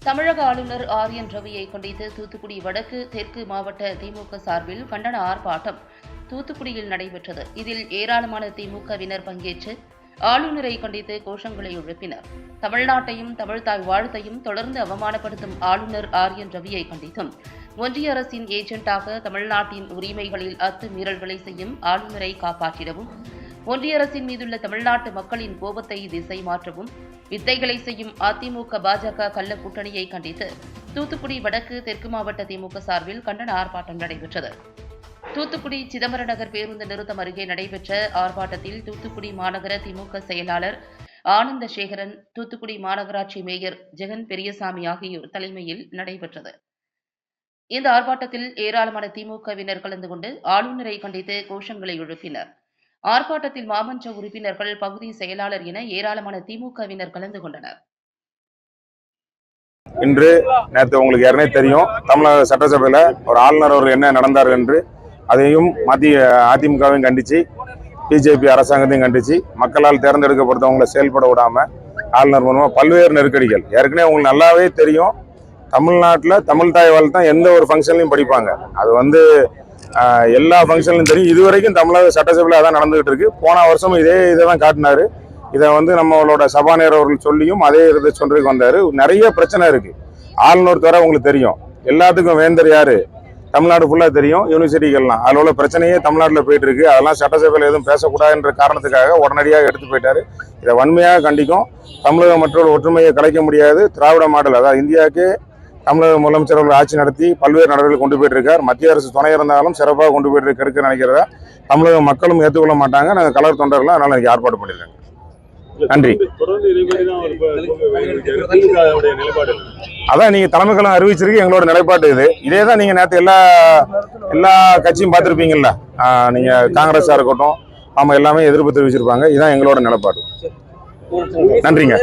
தமிழக ஆளுநர் ஆர்.என். ரவியை கண்டித்து தூத்துக்குடி வடக்கு தெற்கு மாவட்ட திமுக சார்பில் கண்டன ஆர்ப்பாட்டம் தூத்துக்குடியில் நடைபெற்றது. இதில் ஏராளமான திமுகவினர் பங்கேற்று ஆளுநரை கண்டித்து கோஷங்களை எழுப்பினர். தமிழ்நாட்டையும் தமிழ்தாய் வாழ்த்தையும் தொடர்ந்து அவமானப்படுத்தும் ஆளுநர் ஆர்.என். ரவியை கண்டித்தும் ஒன்றிய அரசின் ஏஜென்டாக தமிழ்நாட்டின் உரிமைகளில் அத்துமீறல்களை செய்யும் ஆளுநரை காப்பாற்றிடவும், ஒன்றிய அரசின் மீதுள்ள தமிழ்நாட்டு மக்களின் கோபத்தை திசை மாற்றவும் வித்தைகளை செய்யும் அதிமுக பாஜக கள்ள கூட்டணியை கண்டித்து தூத்துக்குடி வடக்கு தெற்கு மாவட்ட திமுக சார்பில் கண்டன ஆர்ப்பாட்டம் நடைபெற்றது. தூத்துக்குடி சிதம்பர நகர் பேருந்து நிறுத்தம் அருகே நடைபெற்ற ஆர்ப்பாட்டத்தில் தூத்துக்குடி மாநகர திமுக செயலாளர் ஆனந்த சேகரன், தூத்துக்குடி மாநகராட்சி மேயர் ஜெகன் பெரியசாமி ஆகியோர் தலைமையில் நடைபெற்றது. இந்த ஆர்ப்பாட்டத்தில் ஏராளமான திமுகவினர் கலந்து கொண்டு ஆளுநரை கண்டித்து கோஷங்களை எழுப்பினர். ஆர்ப்பாட்டத்தில் மாமன்ற உறுப்பினர்கள், பகுதி செயலாளர் என ஏராளமான திமுகவினர் கலந்து கொண்டனர். இன்று நேற்று உங்களுக்கு ஏற்கனவே தெரியும், தமிழக சட்டசபையில் ஒரு ஆளுநர் அவர்கள் என்ன நடந்தார் என்று அதையும் அதிமுகவையும் கண்டிச்சு, பிஜேபி அரசாங்கத்தையும் கண்டிச்சு, மக்களால் தேர்ந்தெடுக்கப்பட்டவங்களை செயல்பட விடாம ஆளுநர் மூலமா பல்வேறு நெருக்கடிகள். ஏற்கனவே உங்களுக்கு நல்லாவே தெரியும், தமிழ்நாட்டில் தமிழ் தாய் வாழ் தான் எந்த ஒரு ஃபங்க்ஷன்லையும் படிப்பாங்க. அது எல்லா ஃபங்க்ஷன்லையும் தெரியும். இதுவரைக்கும் தமிழக சட்டசபையில் அதான் நடந்துகிட்டு இருக்கு. போன வருஷமும் இதை தான் காட்டினாரு. இதை நம்மளோட சபாநாயகர் அவர்கள் சொல்லியும் அதே இதை சொல்றதுக்கு வந்தாரு. நிறைய பிரச்சனை இருக்கு. ஆளுநர் தவிர உங்களுக்கு தெரியும், எல்லாத்துக்கும் வேந்தர் யாரு தமிழ்நாடு ஃபுல்லா தெரியும், யூனிவர்சிட்டிகள்லாம். அதில் உள்ள பிரச்சனையே தமிழ்நாட்டில் போயிட்டு இருக்கு. அதெல்லாம் சட்டசபையில் எதுவும் பேசக்கூடாதுன்ற காரணத்துக்காக உடனடியாக எடுத்து போயிட்டாரு. இதை வன்மையாக கண்டிக்கும். தமிழக மற்றொரு ஒற்றுமையை கலைக்க முடியாது. திராவிட மாடல், அதாவது இந்தியாவுக்கு தமிழக முதலமைச்சர் அவர்கள் ஆட்சி நடத்தி பல்வேறு நடவடிக்கை கொண்டு போயிட்டு இருக்கார். மத்திய அரசு துணை இருந்தாலும் சிறப்பாக கொண்டு போயிட்டு இருக்க நினைக்கிறதா தமிழக மக்களும் ஏற்றுக்கொள்ள மாட்டாங்க. நாங்கள் கலர் தொண்டர்களும் அதனால எனக்கு ஏற்பாடு பண்ணியிருக்காங்க. நன்றி. அதான் நீங்க தலைமைக்கெல்லாம் அறிவிச்சிருக்கு எங்களோட நிலைப்பாடு இது. இதே தான் நீங்க நேற்று எல்லா கட்சியும் பார்த்துருப்பீங்கல்ல. நீங்க காங்கிரஸா இருக்கட்டும், ஆமா, எல்லாமே எதிர்ப்பு தெரிவிச்சிருப்பாங்க. இதுதான் எங்களோட நிலைப்பாடு. நன்றிங்க.